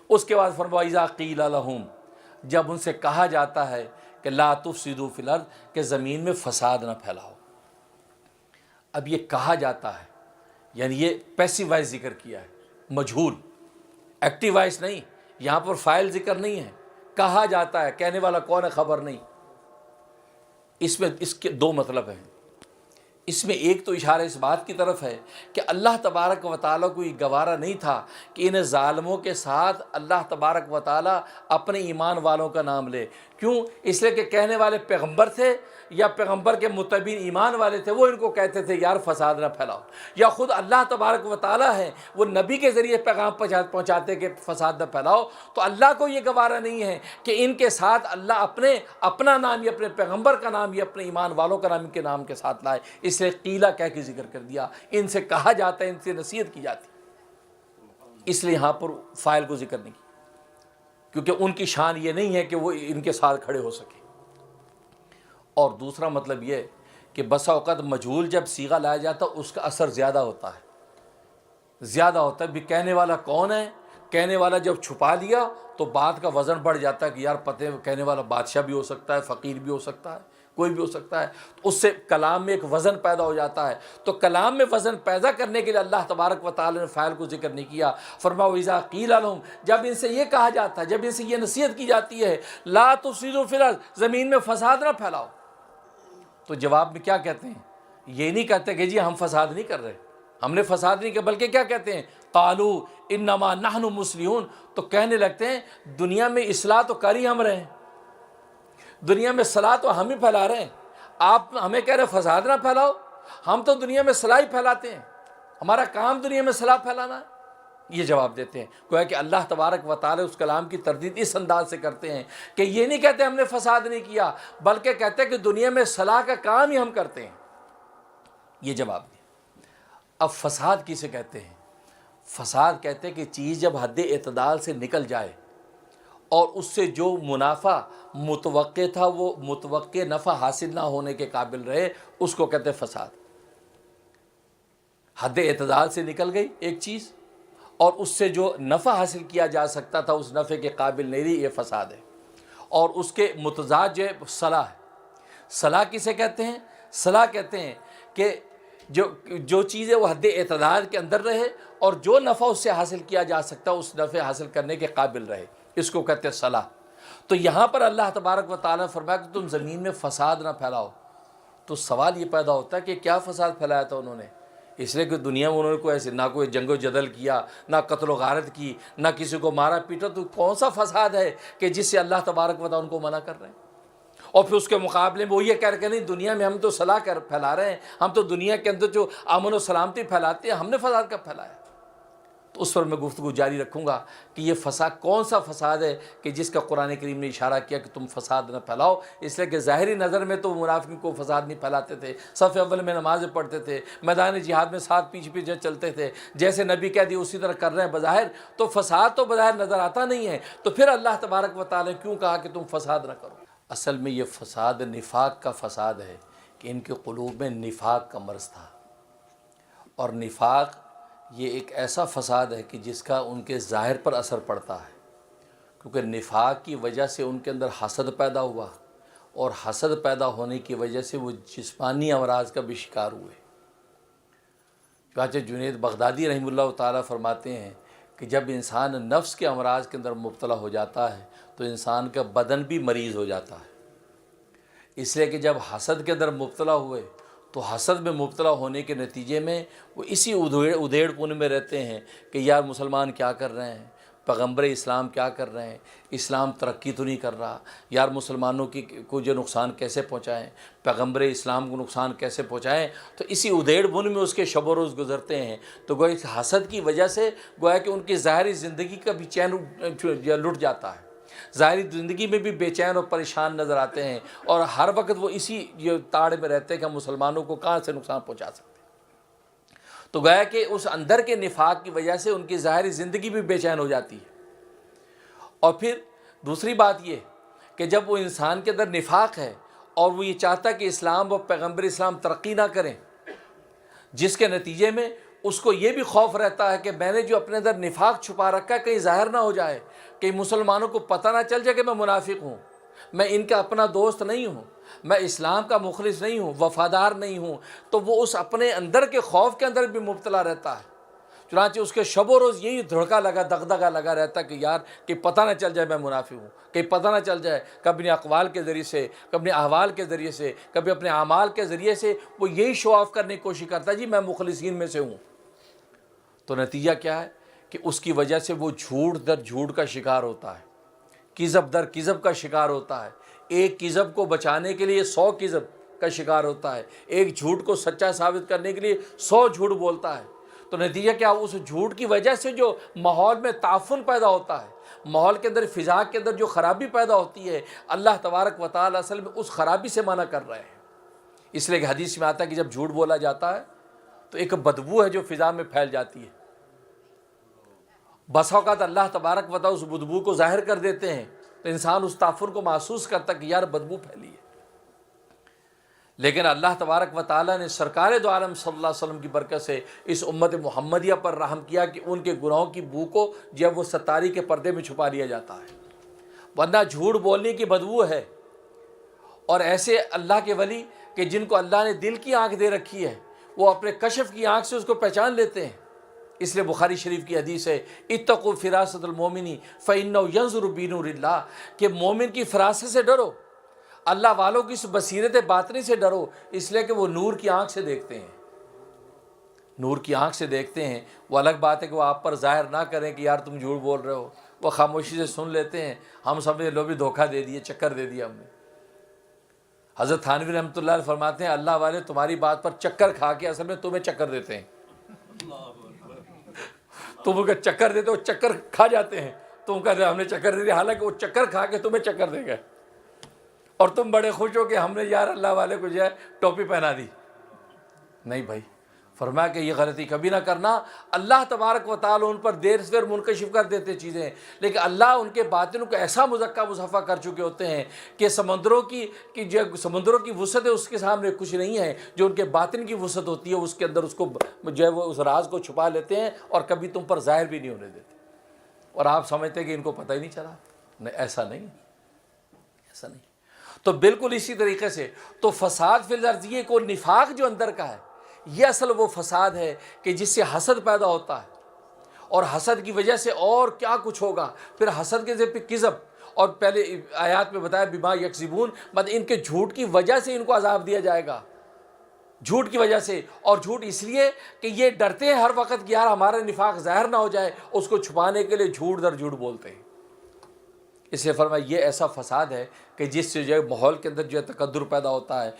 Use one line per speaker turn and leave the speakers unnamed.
اس کے بعد فرمایا اذا قیل لہم، جب ان سے کہا جاتا ہے کہ لا تفسدوا فی الارض، کہ زمین میں فساد نہ پھیلاؤ۔ اب یہ کہا جاتا ہے، یعنی یہ پیسیو وائس ذکر کیا ہے، مجہول، ایکٹیو وائس نہیں، یہاں پر فاعل ذکر نہیں ہے، کہا جاتا ہے، کہنے والا کون ہے خبر نہیں۔ اس میں اس کے دو مطلب ہیں۔ اس میں ایک تو اشارہ اس بات کی طرف ہے کہ اللہ تبارک و تعالیٰ کو یہ گوارا نہیں تھا کہ ان ظالموں کے ساتھ اللہ تبارک و تعالیٰ اپنے ایمان والوں کا نام لے۔ کیوں؟ اس لیے کہ کہنے والے پیغمبر تھے یا پیغمبر کے متبعین ایمان والے تھے، وہ ان کو کہتے تھے یار فساد نہ پھیلاؤ، یا خود اللہ تبارک و تعالیٰ ہے وہ نبی کے ذریعے پیغام پہنچاتے کہ فساد نہ پھیلاؤ۔ تو اللہ کو یہ گوارا نہیں ہے کہ ان کے ساتھ اللہ اپنا نام یا اپنے پیغمبر کا نام یا اپنے ایمان والوں کا نام ان کے نام کے ساتھ لائے، اس لیے قیلہ کہہ کے ذکر کر دیا۔ ان سے کہا جاتا ہے، ان سے نصیحت کی جاتی، اس لیے یہاں پر فاعل کو ذکر نہیں کیا، کیونکہ ان کی شان یہ نہیں ہے کہ وہ ان کے ساتھ کھڑے ہو سکے۔ اور دوسرا مطلب یہ کہ بسا اوقات مجہول جب صیغہ لایا جاتا ہے اس کا اثر زیادہ ہوتا ہے بھی کہنے والا کون ہے، کہنے والا جب چھپا دیا تو بات کا وزن بڑھ جاتا ہے کہ یار پتہ کہنے والا بادشاہ بھی ہو سکتا ہے، فقیر بھی ہو سکتا ہے، کوئی بھی ہو سکتا ہے، تو اس سے کلام میں ایک وزن پیدا ہو جاتا ہے۔ تو کلام میں وزن پیدا کرنے کے لیے اللہ تبارک و تعالی نے فاعل کو ذکر نہیں کیا۔ فرمایا وَإِذَا قِيلَ لَهُمْ، جب ان سے یہ کہا جاتا ہے، جب ان سے یہ نصیحت کی جاتی ہے لا تفسدوا فی الارض، زمین میں فساد نہ پھیلاؤ، تو جواب میں کیا کہتے ہیں؟ یہ نہیں کہتے کہ جی ہم فساد نہیں کر رہے، ہم نے فساد نہیں کیا، بلکہ کیا کہتے ہیں؟ قالوا انما نحن مصلحون، تو کہنے لگتے ہیں دنیا میں اصلاح تو کر ہی ہم رہے ہیں، دنیا میں صلاح تو ہم ہی پھیلا رہے ہیں، آپ ہمیں کہہ رہے فساد نہ پھیلاؤ، ہم تو دنیا میں صلاح ہی پھیلاتے ہیں، ہمارا کام دنیا میں صلاح پھیلانا ہے۔ یہ جواب دیتے ہیں، گویا کہ اللہ تبارک و تعالی اس کلام کی تردید اس انداز سے کرتے ہیں کہ یہ نہیں کہتے ہم نے فساد نہیں کیا، بلکہ کہتے ہیں کہ دنیا میں صلاح کا کام ہی ہم کرتے ہیں۔ یہ جواب دیا۔ اب فساد کسے کہتے ہیں؟ فساد کہتے ہیں کہ چیز جب حد اعتدال سے نکل جائے اور اس سے جو منافع متوقع تھا وہ متوقع نفع حاصل نہ ہونے کے قابل رہے، اس کو کہتے ہیں فساد۔ حد اعتدال سے نکل گئی ایک چیز اور اس سے جو نفع حاصل کیا جا سکتا تھا اس نفع کے قابل نہیں رہی، یہ فساد ہے۔ اور اس کے متضاد جو صلاح ہے۔ صلاح کسے کہتے ہیں؟ صلاح کہتے ہیں کہ جو چیزیں وہ حد اعتدال کے اندر رہے اور جو نفع اس سے حاصل کیا جا سکتا اس نفع حاصل کرنے کے قابل رہے، اس کو کہتے ہیں صلاح۔ تو یہاں پر اللہ تبارک و تعالیٰ نے فرمایا کہ تم زمین میں فساد نہ پھیلاؤ، تو سوال یہ پیدا ہوتا ہے کہ کیا فساد پھیلایا تھا انہوں نے؟ اس لیے کہ دنیا میں انہوں نے کوئی ایسے نہ کوئی جنگ و جدل کیا، نہ قتل و غارت کی، نہ کسی کو مارا پیٹا، تو کون سا فساد ہے کہ جس سے اللہ تبارک و تعالیٰ ان کو منع کر رہے ہیں؟ اور پھر اس کے مقابلے میں وہ یہ کہہ رہے کہ نہیں دنیا میں ہم تو صلاح کر پھیلا رہے ہیں، ہم تو دنیا کے اندر جو امن و سلامتی پھیلاتے ہیں، ہم نے فساد کب پھیلایا؟ تو اس پر میں گفتگو جاری رکھوں گا کہ یہ فساد کون سا فساد ہے کہ جس کا قرآن کریم نے اشارہ کیا کہ تم فساد نہ پھیلاؤ۔ اس لیے کہ ظاہری نظر میں تو منافقین کو فساد نہیں پھیلاتے تھے، صف اول میں نمازیں پڑھتے تھے، میدان جہاد میں ساتھ پیچھے پیچھے چلتے تھے، جیسے نبی کہہ دیا اسی طرح کر رہے ہیں بظاہر، تو فساد تو بظاہر نظر آتا نہیں ہے، تو پھر اللہ تبارک و تعالیٰ نے کیوں کہا کہ تم فساد نہ کرو؟ اصل میں یہ فساد نفاق کا فساد ہے کہ ان کے قلوب میں نفاق کا مرض تھا، اور نفاق یہ ایک ایسا فساد ہے کہ جس کا ان کے ظاہر پر اثر پڑتا ہے، کیونکہ نفاق کی وجہ سے ان کے اندر حسد پیدا ہوا، اور حسد پیدا ہونے کی وجہ سے وہ جسمانی امراض کا بھی شکار ہوئے۔ چنانچہ جنید بغدادی رحمہ اللہ تعالیٰ فرماتے ہیں کہ جب انسان نفس کے امراض کے اندر مبتلا ہو جاتا ہے تو انسان کا بدن بھی مریض ہو جاتا ہے، اس لیے کہ جب حسد کے اندر مبتلا ہوئے تو حسد میں مبتلا ہونے کے نتیجے میں وہ اسی ادھیڑ پن میں رہتے ہیں کہ یار مسلمان کیا کر رہے ہیں، پیغمبر اسلام کیا کر رہے ہیں، اسلام ترقی تو نہیں کر رہا، یار مسلمانوں کو جو نقصان کیسے پہنچائیں، پیغمبر اسلام کو نقصان کیسے پہنچائیں، تو اسی ادھیڑ بن میں اس کے شب و روز گزرتے ہیں۔ تو گویا اس حسد کی وجہ سے گویا کہ ان کی ظاہری زندگی کا بھی چین لٹ جاتا ہے، ظاہری زندگی میں بھی بے چین اور پریشان نظر آتے ہیں، اور ہر وقت وہ اسی تاڑ میں رہتے ہیں کہ ہم مسلمانوں کو کہاں سے نقصان پہنچا سکتے ہیں۔ تو گویا کہ اس اندر کے نفاق کی وجہ سے ان کی ظاہری زندگی بھی بے چین ہو جاتی ہے۔ اور پھر دوسری بات یہ کہ جب وہ انسان کے اندر نفاق ہے اور وہ یہ چاہتا ہے کہ اسلام و پیغمبر اسلام ترقی نہ کریں، جس کے نتیجے میں اس کو یہ بھی خوف رہتا ہے کہ میں نے جو اپنے اندر نفاق چھپا رکھا ہے کہیں ظاہر نہ ہو جائے، کہ مسلمانوں کو پتہ نہ چل جائے کہ میں منافق ہوں، میں ان کا اپنا دوست نہیں ہوں، میں اسلام کا مخلص نہیں ہوں، وفادار نہیں ہوں، تو وہ اس اپنے اندر کے خوف کے اندر بھی مبتلا رہتا ہے۔ چنانچہ اس کے شب و روز یہی دھڑکا لگا، دغدغہ لگا رہتا ہے کہ یار کہ پتہ نہ چل جائے میں منافق ہوں، کہ پتہ نہ چل جائے کبھی اپنے اقوال کے ذریعے سے، کبھی اپنے احوال کے ذریعے سے، کبھی اپنے اعمال کے ذریعے سے وہ یہی شو آف کرنے کی کوشش کرتا ہے جی میں مخلصین میں سے ہوں۔ تو نتیجہ کیا ہے کہ اس کی وجہ سے وہ جھوٹ در جھوٹ کا شکار ہوتا ہے، کذب در کذب کا شکار ہوتا ہے، ایک کذب کو بچانے کے لیے 100 کذب کا شکار ہوتا ہے، ایک جھوٹ کو سچا ثابت کرنے کے لیے 100 جھوٹ بولتا ہے۔ تو نتیجہ کیا، اس جھوٹ کی وجہ سے جو ماحول میں تعفن پیدا ہوتا ہے، ماحول کے اندر، فضا کے اندر جو خرابی پیدا ہوتی ہے، اللہ تبارک و تعالیٰ اصل میں اس خرابی سے منع کر رہے ہیں۔ اس لیے کہ حدیث میں آتا ہے کہ جب جھوٹ بولا جاتا ہے تو ایک بدبو ہے جو فضا میں پھیل جاتی ہے۔ بس اوقات اللہ تبارک و تعالیٰ اس بدبو کو ظاہر کر دیتے ہیں تو انسان اس تعفن کو محسوس کرتا کہ یار بدبو پھیلی ہے۔ لیکن اللہ تبارک و تعالیٰ نے سرکار دو عالم صلی اللہ علیہ وسلم کی برکت سے اس امت محمدیہ پر رحم کیا کہ ان کے گناہوں کی بو کو جب وہ ستاری کے پردے میں چھپا لیا جاتا ہے، ورنہ جھوٹ بولنے کی بدبو ہے۔ اور ایسے اللہ کے ولی کہ جن کو اللہ نے دل کی آنکھ دے رکھی ہے، وہ اپنے کشف کی آنکھ سے اس کو پہچان لیتے ہیں۔ اس لیے بخاری شریف کی حدیث ہے اتقوا فراست المومن فإنه ينظر بنور اللہ، کہ مومن کی فراست سے ڈرو، اللہ والوں کی اس بصیرت باطنی سے ڈرو، اس لیے کہ وہ نور کی آنکھ سے دیکھتے ہیں، نور کی آنکھ سے دیکھتے ہیں۔ وہ الگ بات ہے کہ وہ آپ پر ظاہر نہ کریں کہ یار تم جھوٹ بول رہے ہو، وہ خاموشی سے سن لیتے ہیں، ہم سمجھے لو بھی دھوکہ دے دیے، چکر دے دیا ہم نے۔ حضرت تھانوی رحمۃ اللہ علیہ فرماتے ہیں اللہ والے تمہاری بات پر چکر کھا کے اصل میں تمہیں چکر دیتے ہیں، تم اگر چکر دیتے ہو چکر کھا جاتے ہیں، تم کہتے ہم نے چکر دے دیا، حالانکہ وہ چکر کھا کے تمہیں چکر دے گئے، اور تم بڑے خوش ہو کہ ہم نے یار اللہ والے کو جو ہے ٹوپی پہنا دی۔ نہیں بھائی، فرمایا کہ یہ غلطی کبھی نہ کرنا۔ اللہ تبارک و تعالیٰ ان پر دیر سے دیر منکشف کر دیتے چیزیں، لیکن اللہ ان کے باطنوں کو ایسا مزکہ مصفہ کر چکے ہوتے ہیں کہ سمندروں کی وسعت ہے اس کے سامنے کچھ نہیں ہے، جو ان کے باطن کی وسعت ہوتی ہے اس کے اندر اس کو جو ہے وہ اس راز کو چھپا لیتے ہیں اور کبھی تم پر ظاہر بھی نہیں ہونے دیتے، اور آپ سمجھتے ہیں کہ ان کو پتہ ہی نہیں چلا۔ نہیں، ایسا نہیں، ایسا نہیں۔ تو بالکل اسی طریقے سے تو فساد فی الارض، یہ کوئی نفاق جو اندر کا ہے، یہ اصل وہ فساد ہے کہ جس سے حسد پیدا ہوتا ہے، اور حسد کی وجہ سے اور کیا کچھ ہوگا، پھر حسد کے ذریعے کذب، اور پہلے آیات میں بتایا بما یکذبون، مطلب ان کے جھوٹ کی وجہ سے ان کو عذاب دیا جائے گا، جھوٹ کی وجہ سے۔ اور جھوٹ اس لیے کہ یہ ڈرتے ہیں ہر وقت کہ یار ہمارا نفاق ظاہر نہ ہو جائے، اس کو چھپانے کے لیے جھوٹ در جھوٹ بولتے ہیں۔ اس لیے فرمایا یہ ایسا فساد ہے کہ جس سے جو ہے ماحول کے اندر جو ہے تکدر پیدا ہوتا ہے،